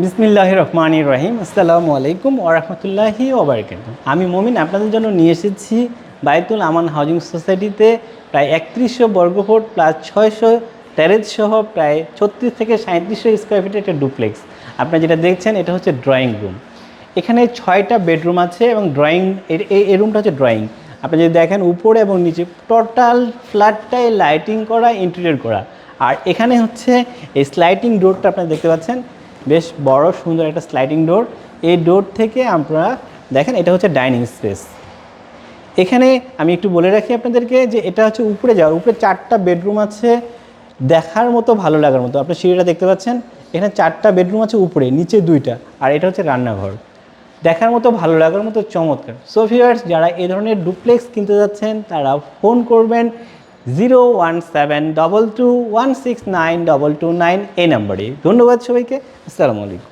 বিসমিল্লাহির রহমানির রহিম। আসসালামু আলাইকুম ওয়া রাহমাতুল্লাহি ওয়া বারাকাতুহু। আমি মুমিন আপনাদের জন্য নিয়ে এসেছি বায়তুল আমান হাউজিং সোসাইটিতে প্রায় ৩১০০ বর্গফুট প্লাস ৬০০ ট্যারেস সহ প্রায় ৩৬ থেকে ৩৭০০ স্কোয়ার ফিটের একটা ডুপ্লেক্স। আপনারা যেটা দেখছেন এটা হচ্ছে ড্রয়িং রুম। এখানে ৬টা বেডরুম আছে এবং এই রুমটা হচ্ছে ড্রয়িং। আপনি যদি দেখেন উপরে এবং নিচে টোটাল ফ্ল্যাটটাই লাইটিং করা, ইন্টেরিয়র করা। আর এখানে হচ্ছে এই স্লাইডিং ডোরটা আপনারা দেখতে পাচ্ছেন, বেশ বড় সুন্দর একটা স্লাইডিং ডোর। এই ডোর থেকে আপনারা দেখেন এটা হচ্ছে ডাইনিং স্পেস। এখানে আমি একটু বলে রাখি আপনাদেরকে যে এটা হচ্ছে উপরে যাওয়ার, উপরে 4টা বেডরুম আছে, দেখার মতো ভালো লাগার মতো। আপনি সিঁড়িটা দেখতে পাচ্ছেন, এখানে 4টা বেডরুম আছে উপরে, নিচে 2টা, আর এটা হচ্ছে রান্নাঘর। দেখার মতো ভালো লাগার মতো চমৎকার। সো ভিউয়ার্স, যারা এই ধরনের ডুপ্লেক্স কিনতে যাচ্ছেন তারা ফোন করবেন 01722169229 এই নাম্বারে। ধন্যবাদ সবাইকে। আসসালামু আলাইকুম।